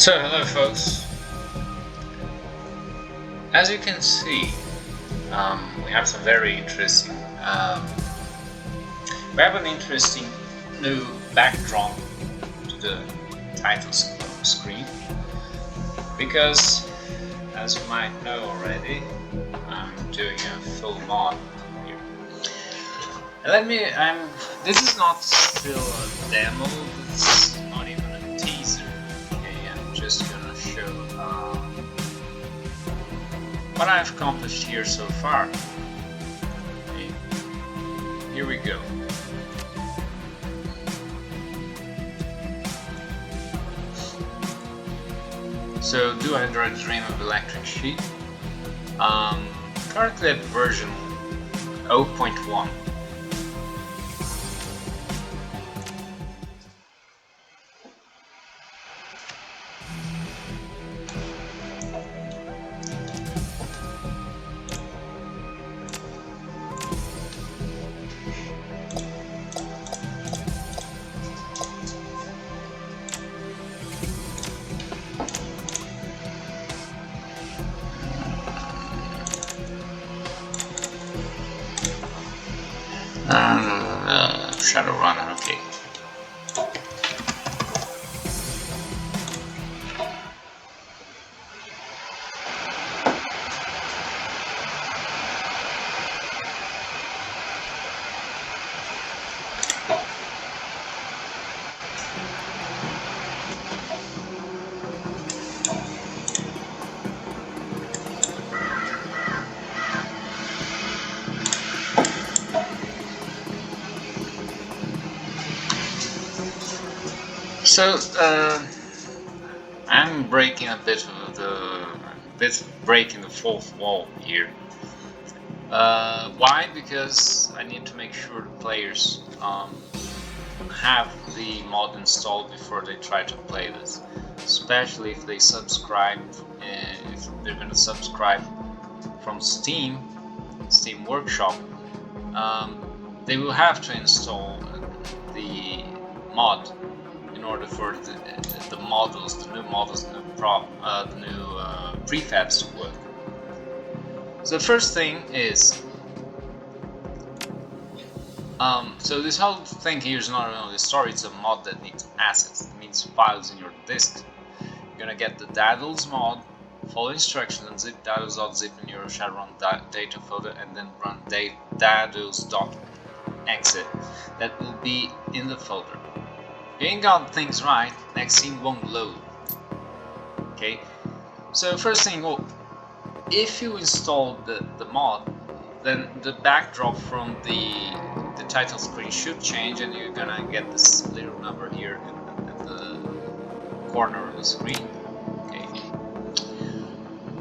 So hello folks, as you can see we have some very interesting we have an interesting new backdrop to the title screen because, as you might know already, I'm doing a full mod here. And this is not still a demo, this is not even a teaser. Okay, I'm just gonna show what I've accomplished here so far. Okay, here we go. So, do Android Dream of Electric sheet. Currently at version 0.1. Shadowrun, okay. So I'm breaking breaking the fourth wall here. Why? Because I need to make sure the players have the mod installed before they try to play this, especially if they subscribe. If they're going to subscribe from Steam Workshop, they will have to install the mod in order for the models, the new prefabs to work. So the first thing is, so this whole thing here is not only a story, it's a mod that needs assets. It means files in your disk. You're gonna get the daddles mod, follow instructions and zip daddles.zip in your Shadowrun data folder, and then run daddles.exe. That will be in the folder. If you ain't got things right, next scene won't load. Okay, so first thing, well, if you install the mod, then the backdrop from the title screen should change, and you're gonna get this little number here at the corner of the screen. Okay,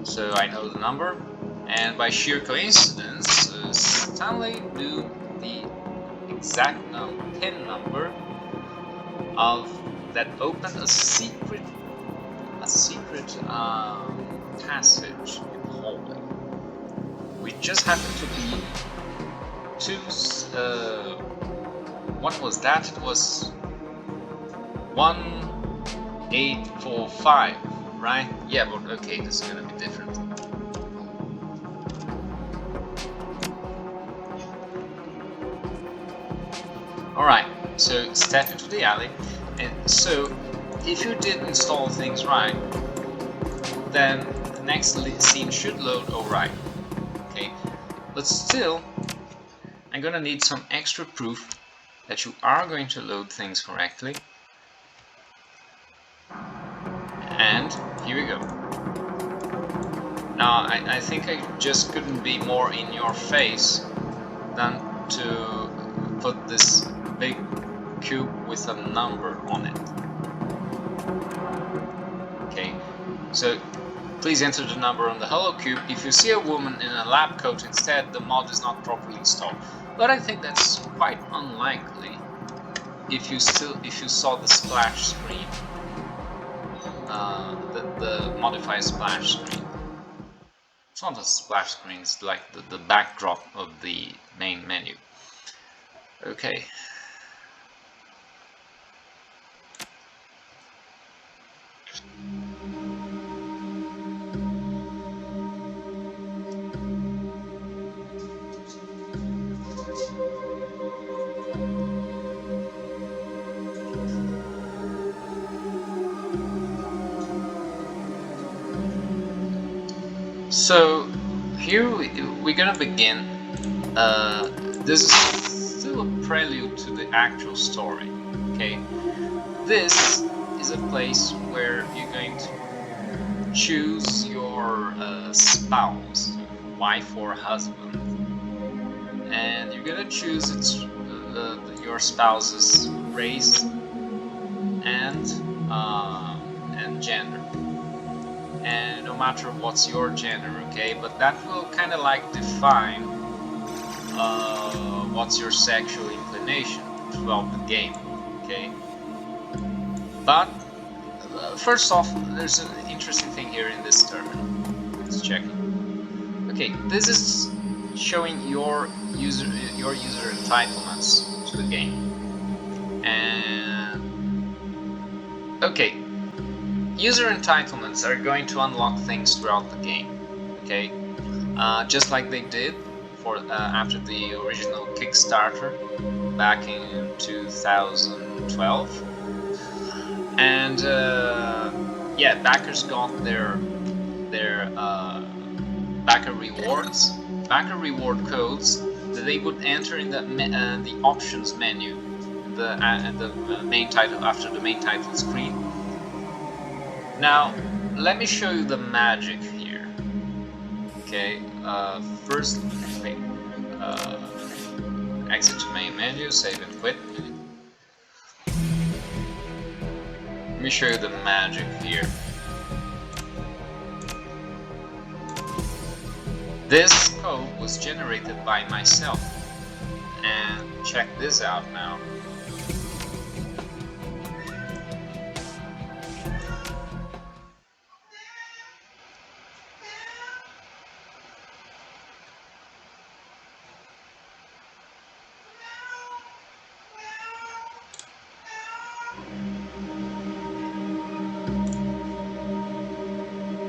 so I know the number, and by sheer coincidence, Stanley knew the exact pin number of that opened a secret passage in the hallway. We just happened to be what was that? It was 1845, right? Yeah, but okay, this is gonna be different. Alright, so step into the alley, and so if you did install things right, then the next scene should load alright. Okay, but still, I'm gonna need some extra proof that you are going to load things correctly. And here we go. Now, I think I just couldn't be more in your face than to put this big cube with a number on it. Okay, so please enter the number on the hollow cube. If you see a woman in a lab coat instead, the mod is not properly installed. But I think that's quite unlikely if you saw the splash screen, the modify splash screen. It's not a splash screen, it's like the backdrop of the main menu. Okay. So here we're gonna begin. This is still a prelude to the actual story. Okay, this is a place where you're going to choose your spouse, wife or husband, and you're gonna choose your spouse's race and gender. And no matter what's your gender, okay, but that will kind of like define what's your sexual inclination throughout the game, okay. But first off, there's an interesting thing here in this terminal. Let's check it. Okay, this is showing your user entitlements to the game. And okay, user entitlements are going to unlock things throughout the game, okay? Just like they did for after the original Kickstarter back in 2012. And yeah, backers got their backer rewards, backer reward codes that they would enter in the options menu, the main title after the main title screen. Now, let me show you the magic here. Okay, first, wait, exit to main menu, save and quit. Let me show you the magic here. This code was generated by myself, and check this out now.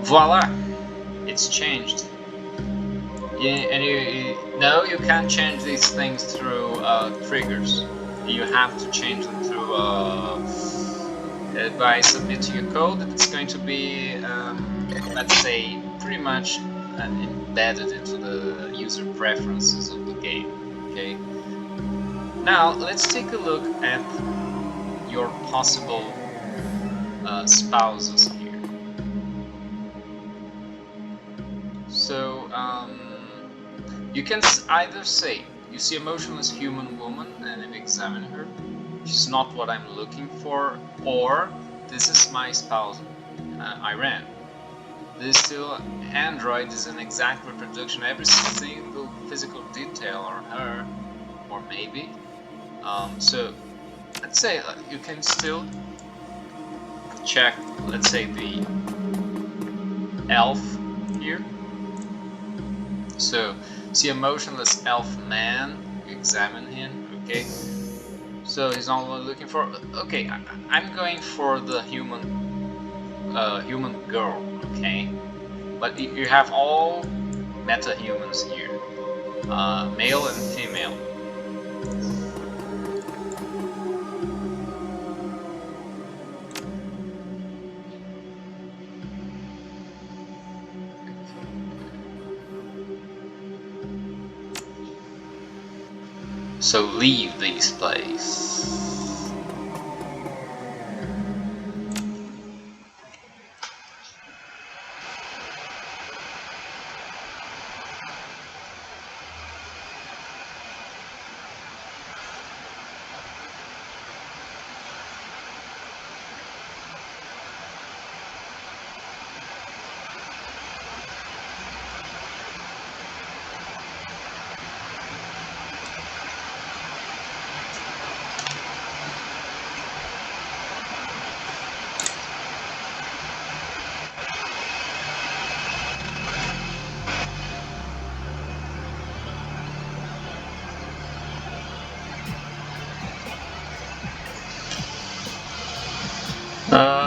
Voila! It's changed. Yeah, and no, you can't change these things through triggers. You have to change them through by submitting a code that's going to be, let's say, pretty much embedded into the user preferences of the game. Okay. Now let's take a look at your possible spouses here. So you can either say you see a motionless human woman and you examine her, she's not what I'm looking for, or this is my spouse, Iran. This still android is an exact reproduction of every single physical detail on her, or maybe. So let's say you can still check, let's say, the elf here. So see a motionless elf man, examine him, okay. So he's not looking for, okay, I'm going for the human girl, okay. But you have all meta-humans here, male and female. So leave this place.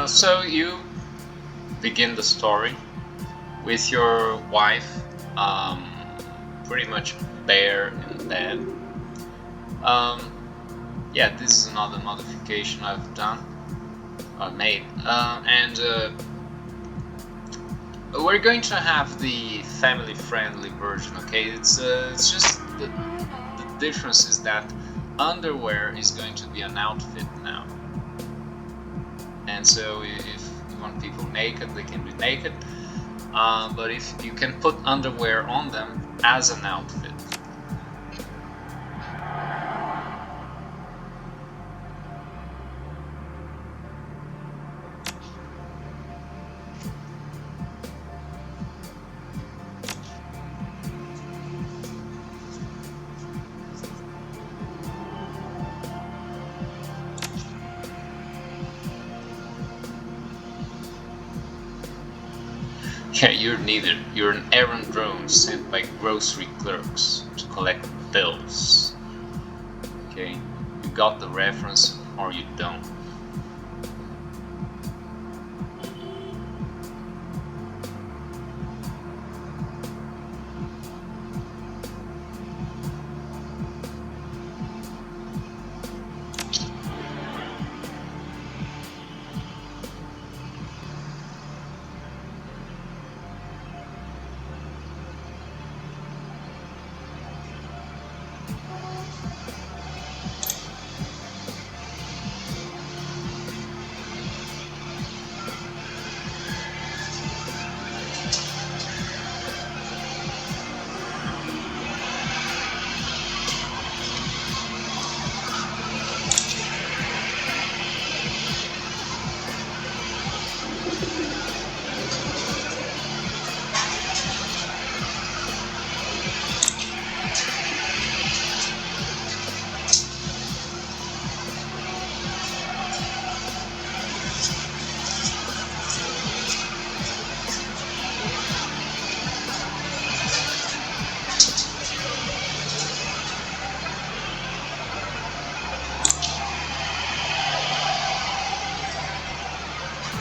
So you begin the story with your wife pretty much bare in bed. Yeah, this is another modification I've done, made, and We're going to have the family-friendly version, okay? It's just the difference is that underwear is going to be an outfit now. And so if you want people naked, they can be naked. But if you can put underwear on them as an outfit. Yeah, you're neither. You're an errand drone sent by grocery clerks to collect bills. Okay, you got the reference or you don't.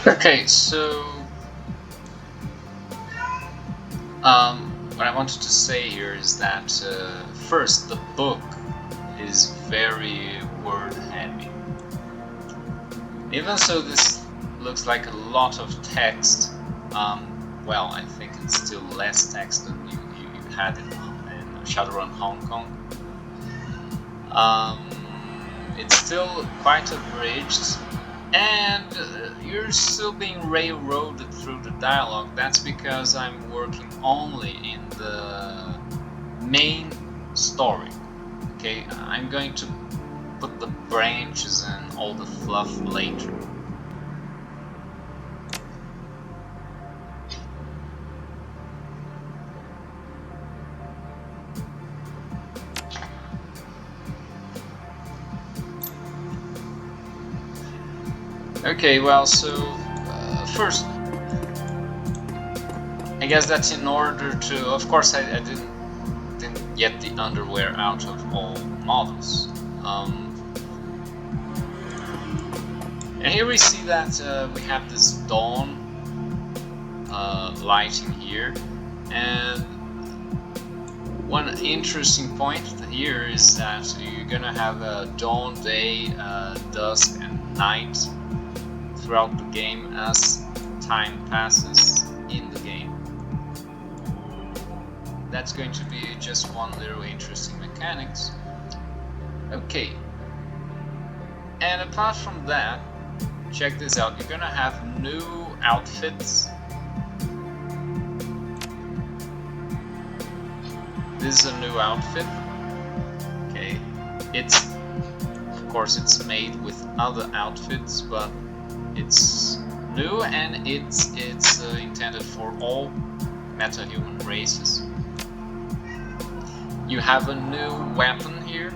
Okay, so what I wanted to say here is that first, the book is very word heavy. Even so, this looks like a lot of text. Well, I think it's still less text than you had in Shadowrun Hong Kong. It's still quite abridged, and you're still being railroaded through the dialogue. That's because I'm working only in the main story. Okay, I'm going to put the branches and all the fluff later. Okay, well, so first, I guess that's in order to. Of course, I didn't get the underwear out of all models. And here we see that we have this dawn lighting here, and one interesting point here is that you're gonna have a dawn, day, dusk, and night throughout the game as time passes in the game. That's going to be just one little interesting mechanics. Okay, and apart from that, check this out, you're gonna have new outfits. This is a new outfit. Okay, it's, of course, it's made with other outfits, but it's new and it's intended for all meta-human races. You have a new weapon here,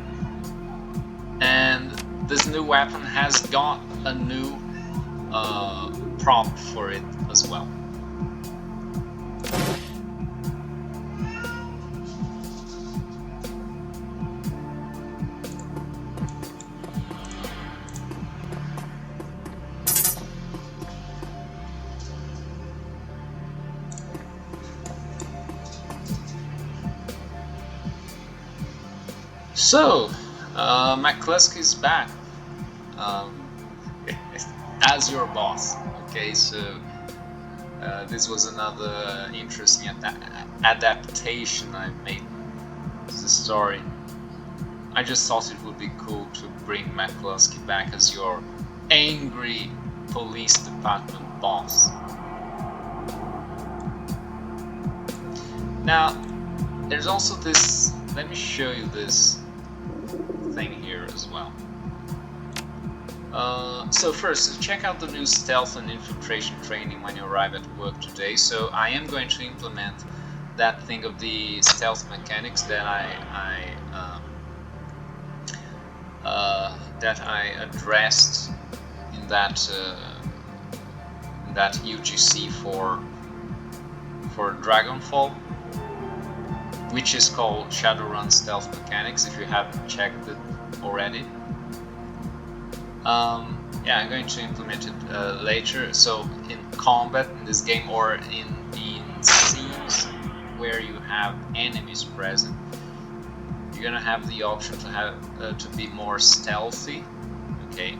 and this new weapon has got a new prop for it as well. So, McCluskey is back as your boss. Okay, so This was another interesting adaptation I made to the story. I just thought it would be cool to bring McCluskey back as your angry police department boss. Now, there's also this, let me show you this thing here as well. So first, check out the new stealth and infiltration training when you arrive at work today. So I am going to implement that thing of the stealth mechanics that I addressed in that UGC for Dragonfall, which is called Shadowrun Stealth Mechanics, if you haven't checked it already. Yeah, I'm going to implement it later. So in combat in this game, or in scenes where you have enemies present, you're gonna have the option to have to be more stealthy, okay,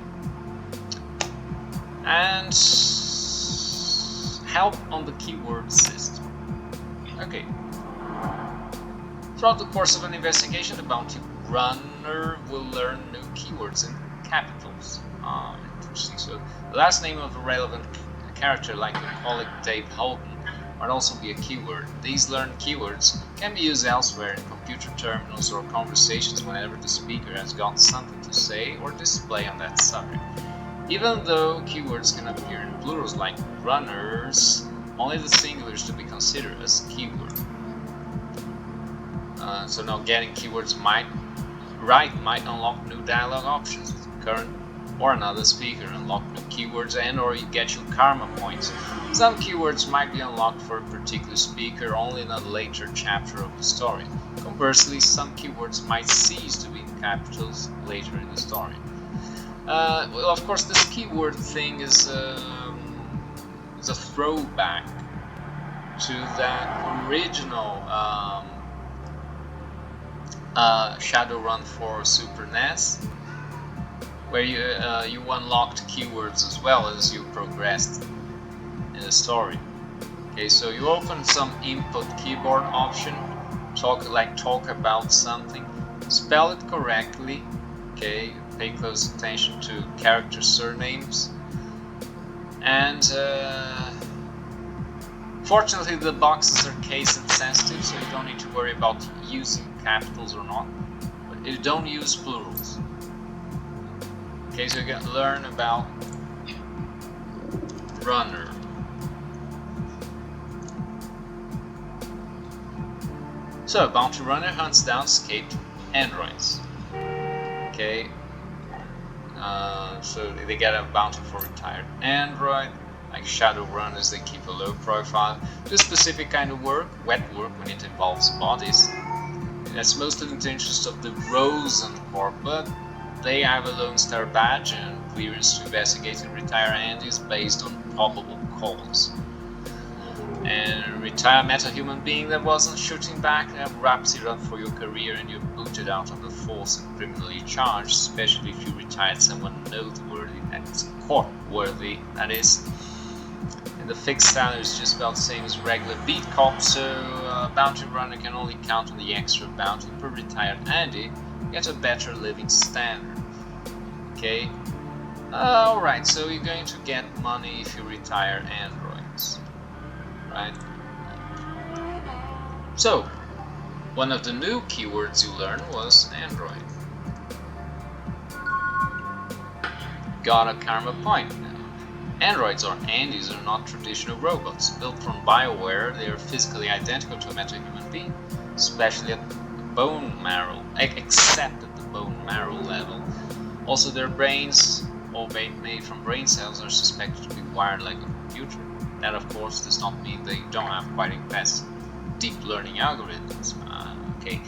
and help on the keyword system. Okay. Throughout the course of an investigation, the bounty runner will learn new keywords and capitals. Interesting. So the last name of a relevant character, like the colleague Dave Holden, might also be a keyword. These learned keywords can be used elsewhere in computer terminals or conversations whenever the speaker has got something to say or display on that subject. Even though keywords can appear in plurals like runners, only the singular is to be considered as keyword. So now getting keywords might unlock new dialogue options with the current or another speaker, unlock new keywords, and or you get your karma points. Some keywords might be unlocked for a particular speaker only in a later chapter of the story. Conversely, some keywords might cease to be in capitals later in the story. Well, of course, this keyword thing is a throwback to that original Shadowrun for Super NES, where you unlocked keywords as well as you progressed in the story. Okay, so you open some input keyboard option, talk about something, spell it correctly. Okay, pay close attention to character surnames, and fortunately the boxes are case insensitive, so you don't need to worry about using capitals or not, but you don't use plurals. Okay, so you can learn about runner. So, bounty runner hunts down escaped androids. Okay, so they get a bounty for retired android. Like Shadowrunners, they keep a low profile. Do a specific kind of work, wet work when it involves bodies. That's mostly in the interest of the Rosen Corps, but they have a Lone Star badge and clearance to investigate and retire Andes based on probable cause. And a retired meta-human being that wasn't shooting back wraps it up for your career and you're booted out of the force and criminally charged, especially if you retired someone noteworthy, that is court-worthy, that is. And the fixed salary is just about the same as regular beat cop, so a bounty runner can only count on the extra bounty per retired Andy, get a better living standard. Okay? Alright, so you're going to get money if you retire androids. Right? So, one of the new keywords you learned was android. Got a karma point now. Androids or Andys are not traditional robots. Built from BioWare, they are physically identical to a meta-human being, especially at the bone marrow, except at the bone marrow level. Also, their brains, all made from brain cells, are suspected to be wired like a computer. That, of course, does not mean they don't have quite advanced deep learning algorithms. Okay.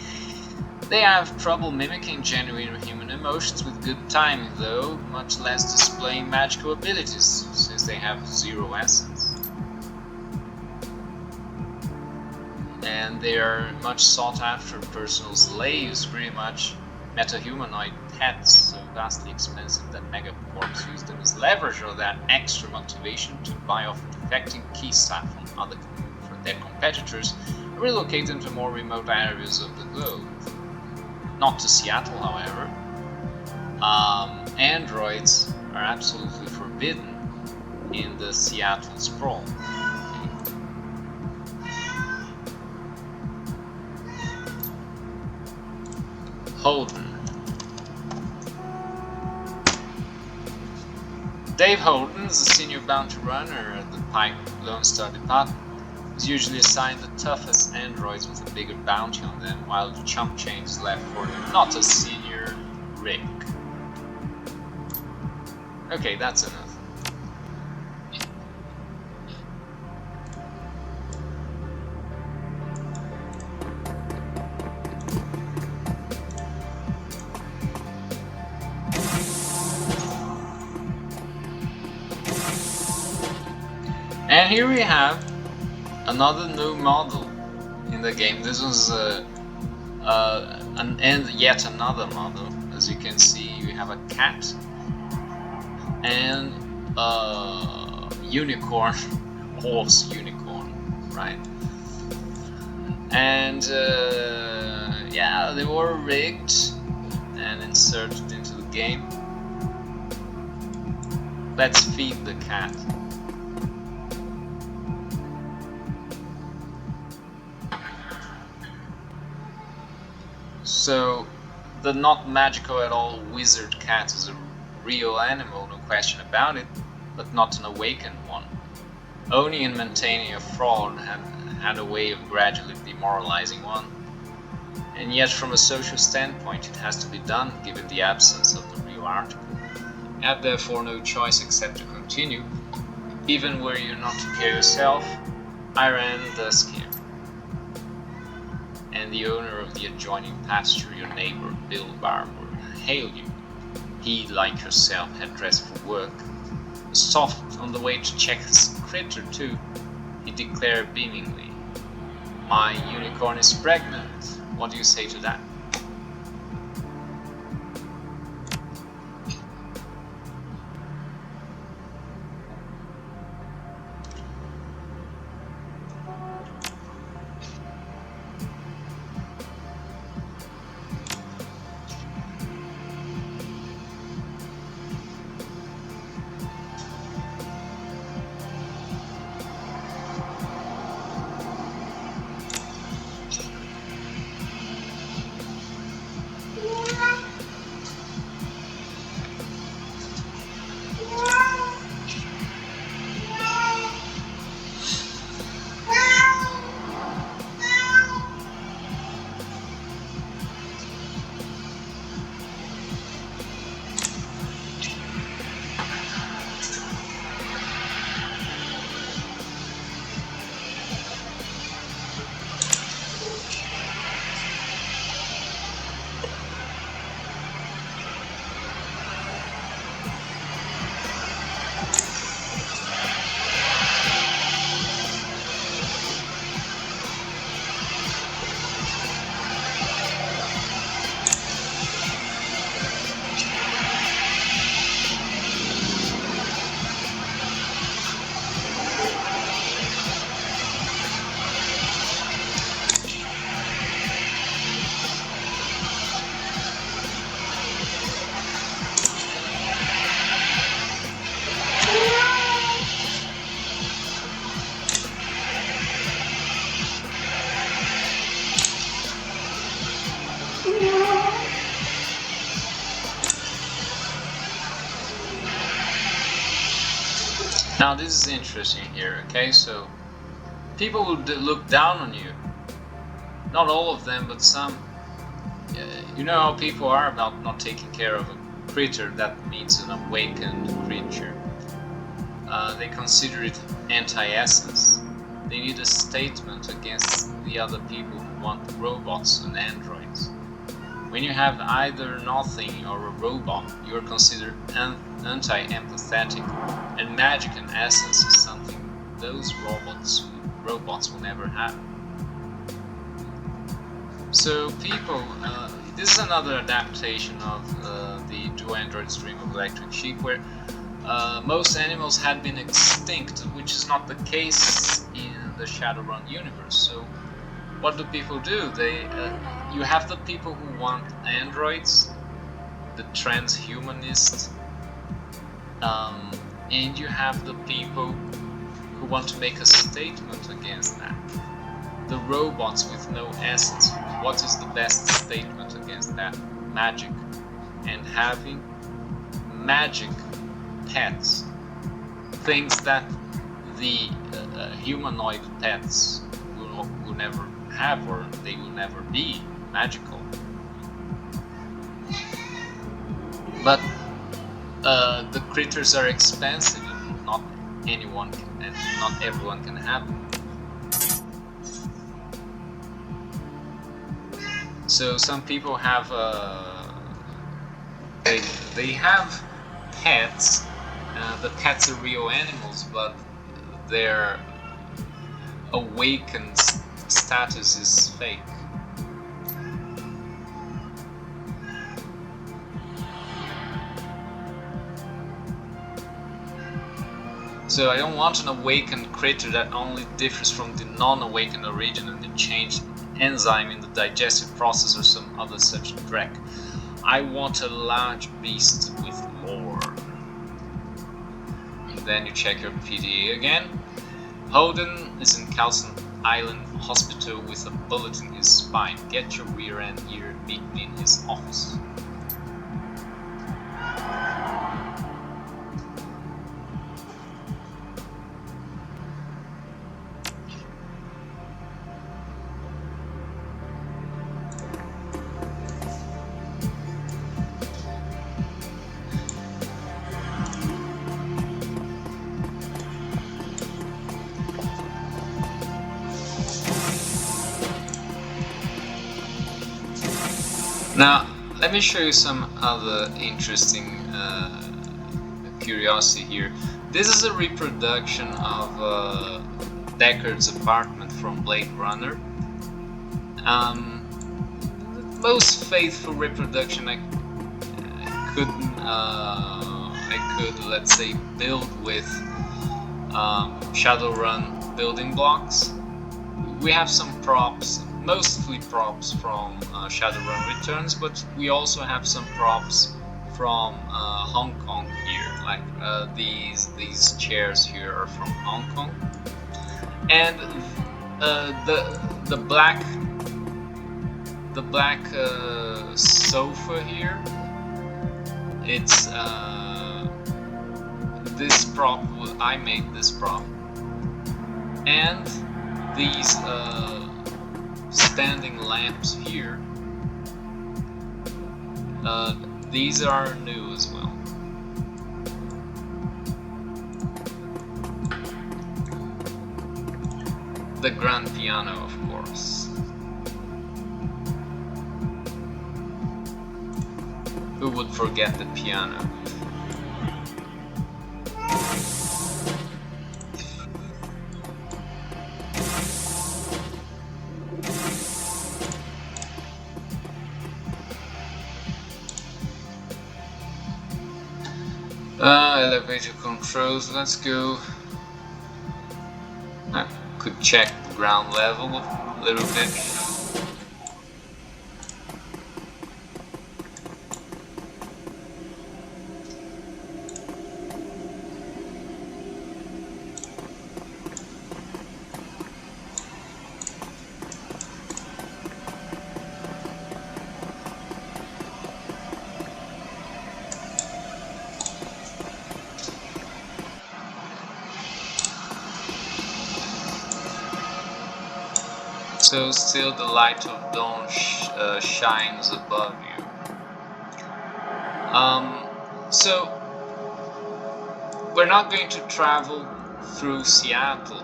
They have trouble mimicking genuine human emotions with good timing, though, much less displaying magical abilities, since they have zero essence. And they are much sought after personal slaves, pretty much meta-humanoid pets, so vastly expensive that megacorps use them as leverage or that extra motivation to buy off expecting key staff from their competitors, relocate them to more remote areas of the globe. Not to Seattle, however. Androids are absolutely forbidden in the Seattle sprawl. Holden. Dave Holden is a senior bounty runner at the Pike Lone Star Department. He's usually assigned the toughest androids with a bigger bounty on them, while the chump change is left for not a senior Rick. Okay, that's enough. And here we have another new model in the game. This was yet another model. As you can see, we have a cat and a unicorn, horse unicorn, right? And yeah, they were rigged and inserted into the game. Let's feed the cat. So, the not magical at all wizard cat is a real animal, no question about it, but not an awakened one. Owning and maintaining a fraud had a way of gradually demoralizing one, and yet from a social standpoint it has to be done given the absence of the real article. You have therefore no choice except to continue, even were you not to care yourself. I ran thus here. And the owner of the adjoining pasture, your neighbor Bill Barber, hailed you. He, like yourself, had dressed for work. Stopped on the way to check his critter too. He declared beamingly, "My unicorn is pregnant. What do you say to that?" Now this is interesting here, okay? So people will look down on you. Not all of them, but some. You know how people are about not taking care of a critter that means an awakened creature. They consider it anti-essence. They need a statement against the other people who want robots and androids. When you have either nothing or a robot, you are considered anti-empathetic, and magic and essence is something those robots will never have. So people, this is another adaptation of the Do Androids Dream of Electric Sheep, where most animals had been extinct, which is not the case in the Shadowrun universe. So what do people do? You have the people who want androids, the transhumanists, and you have the people who want to make a statement against that. The robots with no essence. What is the best statement against that? Magic. And having magic pets. Things that the humanoid pets will never have, or they will never be magical. But the critters are expensive, and not everyone can have them. So some people have they have pets. The pets are real animals, but their awakened status is fake. So I don't want an awakened critter that only differs from the non-awakened original and the changed enzyme in the digestive process or some other such dreck. I want a large beast with lore. And then you check your PDA again. Holden is in Calson Island Hospital with a bullet in his spine. Get your rear end here, meet me in his office. Now, let me show you some other interesting curiosity here. This is a reproduction of Deckard's apartment from Blade Runner. The most faithful reproduction I could, let's say, build with Shadowrun building blocks. We have some props. Mostly props from Shadowrun Returns, but we also have some props from Hong Kong here, like these chairs here are from Hong Kong, and the black sofa here. It's this prop. I made this prop, and these. Standing lamps here. These are new as well. The grand piano, of course. Who would forget the piano? Elevator controls, let's go. I could check the ground level a little bit. So still the light of dawn shines above you. So we're not going to travel through Seattle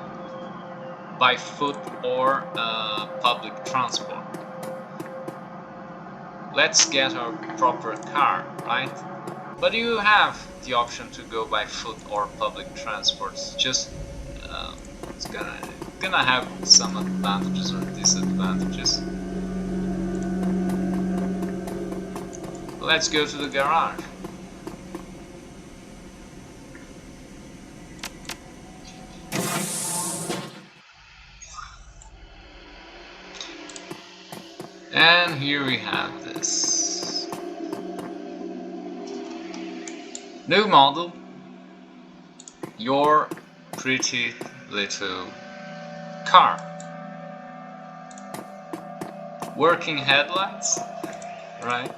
by foot or public transport. Let's get our proper car, right? But you have the option to go by foot or public transport. Just it's gonna have some advantages or disadvantages. Let's go to the garage. here we have this new model, your pretty little car. Working headlights, right?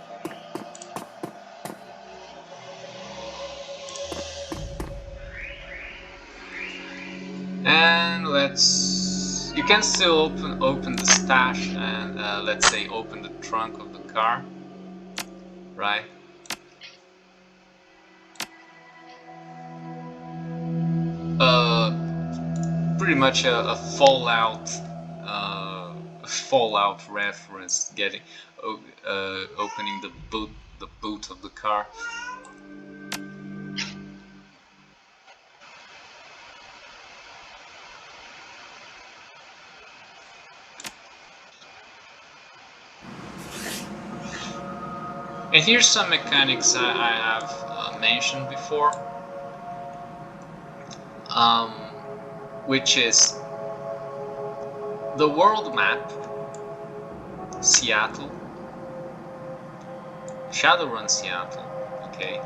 And you can still open the stash and let's say open the trunk of the car, right? Pretty much a Fallout reference, opening the boot of the car. And here's some mechanics I have mentioned before, which is the world map, Seattle, Shadowrun Seattle, okay,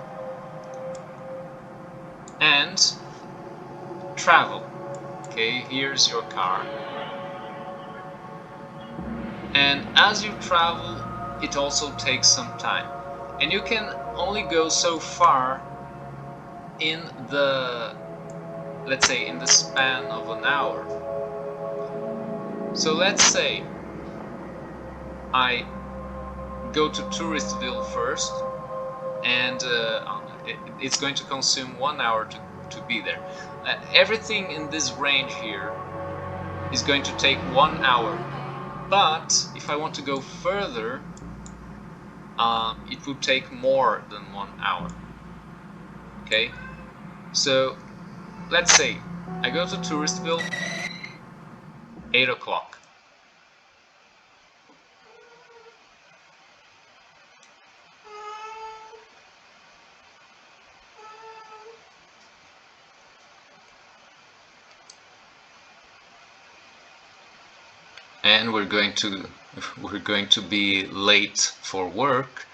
and travel, okay, here's your car, and as you travel it also takes some time, and you can only go so far in the, let's say, in the span of an hour. So let's say I go to Touristville first, and it's going to consume 1 hour to be there. Everything in this range here is going to take 1 hour, but if I want to go further, it would take more than 1 hour. Okay, so let's say I go to Touristville 8 o'clock. And we're going to be late for work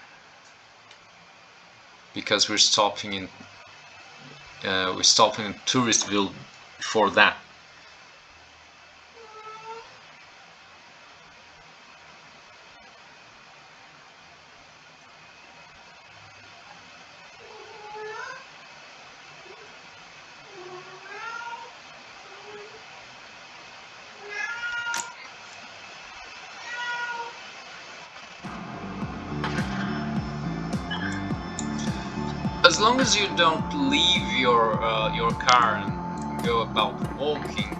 because we're stopping in Touristville before that. As long as you don't leave your car and go about walking,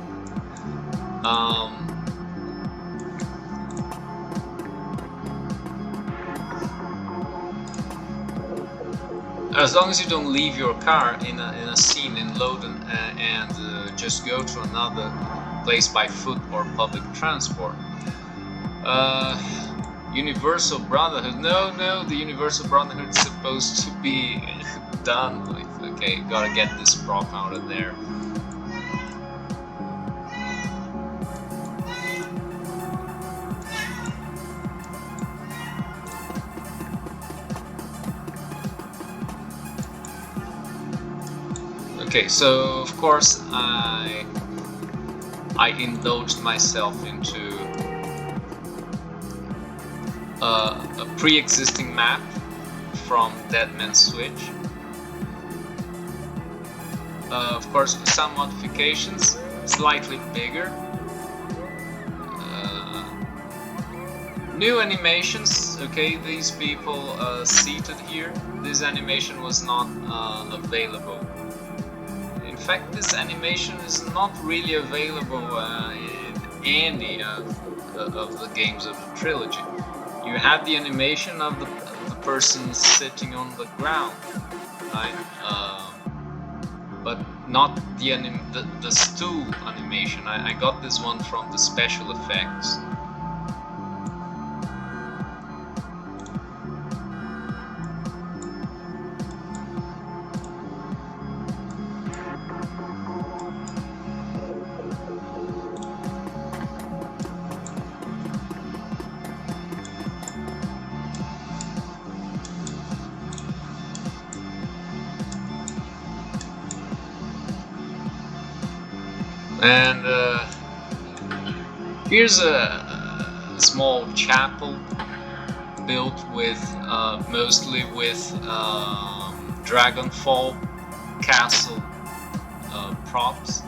as long as you don't leave your car in a scene in Loden and just go to another place by foot or public transport. Universal Brotherhood. No, the Universal Brotherhood is supposed to be done with. Okay, gotta get this prop out of there. Okay, so of course I indulged myself into a pre-existing map from Dead Man's Switch. Of course, with some modifications, slightly bigger. New animations. Okay, these people seated here. This animation was not available. In fact, this animation is not really available in any of the games of the trilogy. You have the animation of the person sitting on the ground, right? But not the stool animation. I got this one from the special effects. And here's a small chapel built with mostly with Dragonfall castle props.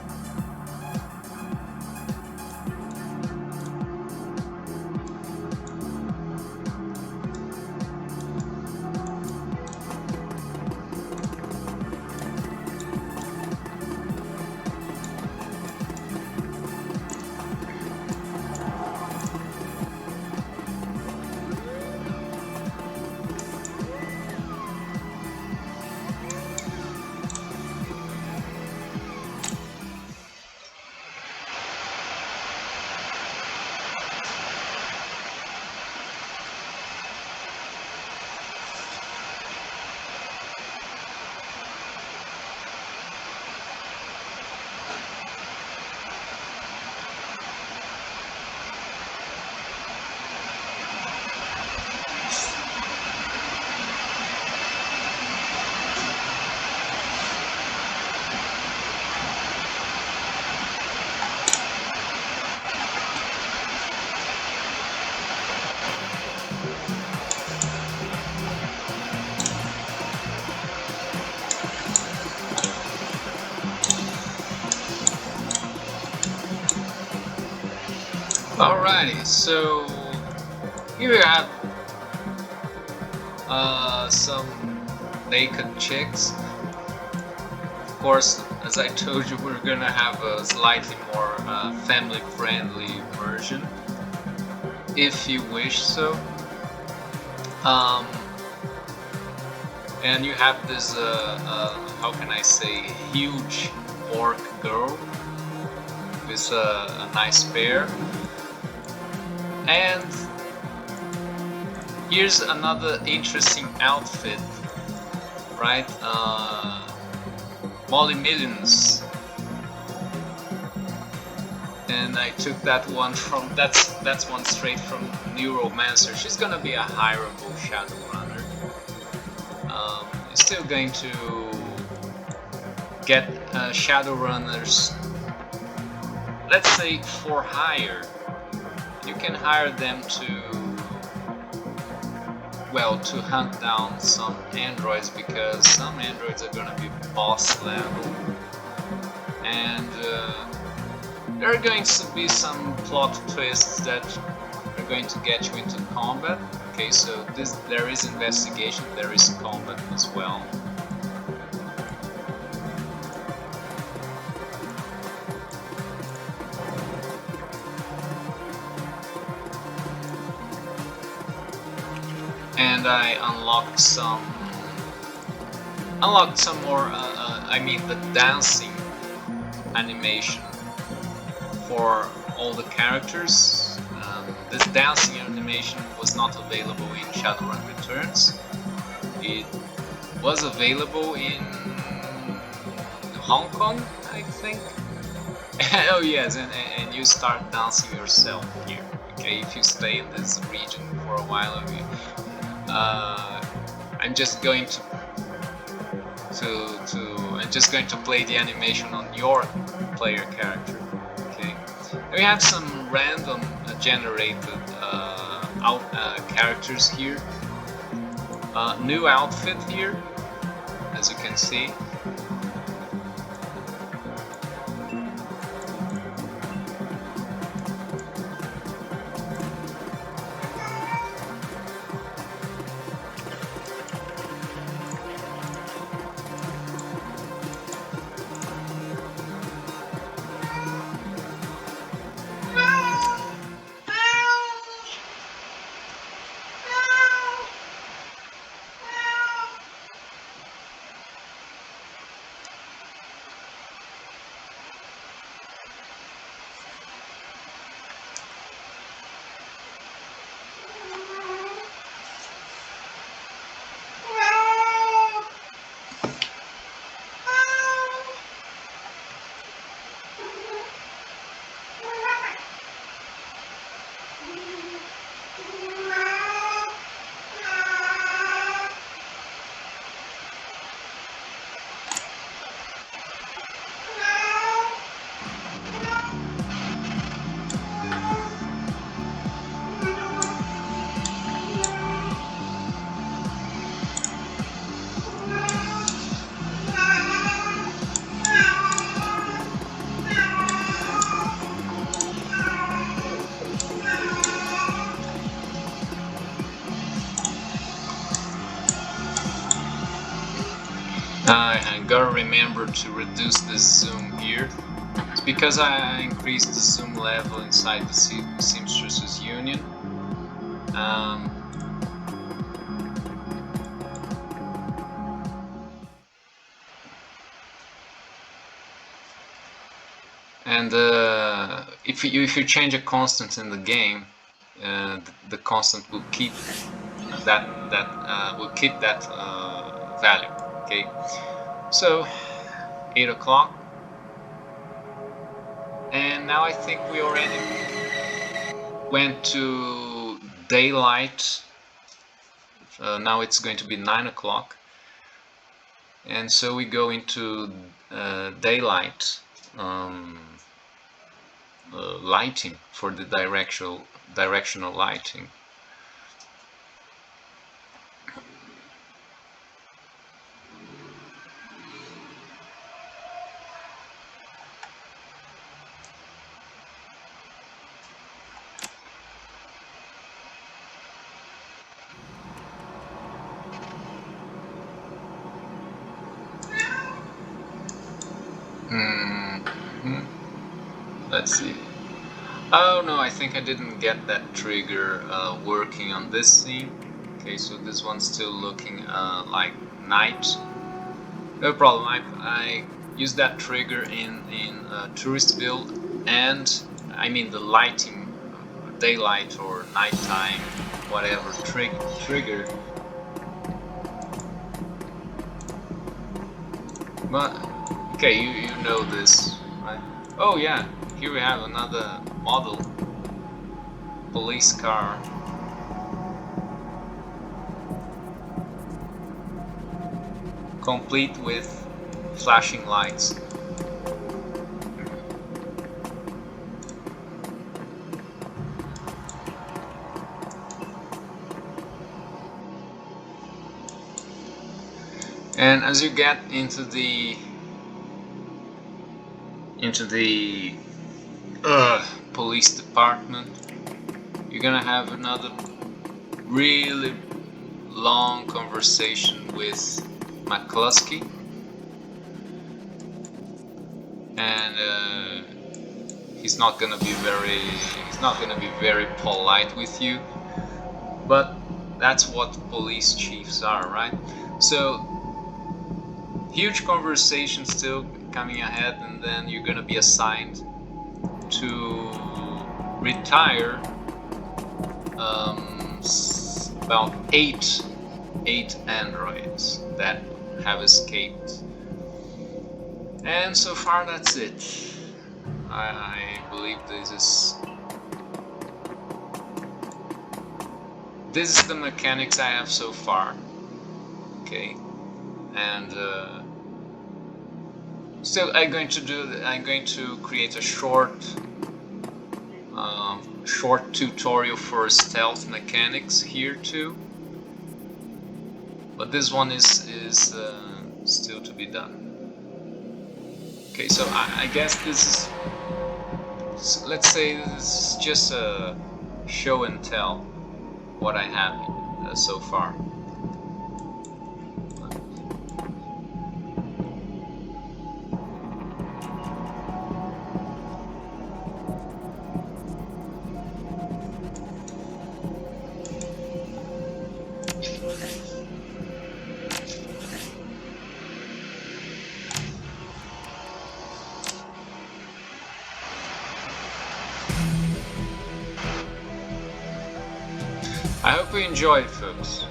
Alrighty, so here we have some naked chicks. Of course, as I told you, we're gonna have a slightly more family-friendly version, if you wish so. And you have this, how can I say, huge orc girl with a nice pair. And here's another interesting outfit, right? Molly Millions, and I took that one from that's one straight from Neuromancer. She's gonna be a hireable Shadowrunner. You're still going to get Shadowrunners, let's say for hire. You can hire them to, well, to hunt down some androids, because some androids are gonna be boss level, and there are going to be some plot twists that are going to get you into combat. Okay, so there is investigation, there is combat as well. And I unlocked some more, I mean the dancing animation for all the characters. This dancing animation was not available in Shadowrun Returns. It was available in Hong Kong, I think. Oh yes, and you start dancing yourself here. Okay, if you stay in this region for a while, I'm just going to play the animation on your player character. Okay, we have some random generated characters here. New outfit here, as you can see. I gotta remember to reduce the zoom here. It's because I increased the zoom level inside the seamstresses union. And if you change a constant in the game, the constant will keep that value. Okay, so 8 o'clock, and now I think we already went to daylight. Now it's going to be 9 o'clock, and so we go into daylight lighting for the directional lighting. Let's see. Oh no, I think I didn't get that trigger working on this scene. Okay, so this one's still looking like night. No problem. I used that trigger in tourist build, and I mean the lighting, daylight or nighttime, whatever trigger. But okay, you know this, right? Oh yeah, here we have another model police car. Complete with flashing lights. And as you get into the police department, you're gonna have another really long conversation with McCluskey, and he's not gonna be very polite with you, but that's what police chiefs are, right? So huge conversation still coming ahead, and then you're gonna be assigned to retire about eight androids that have escaped. And so far that's it. I believe this is the mechanics I have so far. Okay, and still I'm going to create a short tutorial for stealth mechanics here too, but this one is still to be done. Okay, so I guess this is, let's say this is just a show and tell what I have so far. I hope you enjoyed, folks.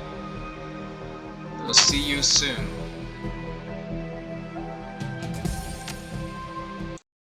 We'll see you soon.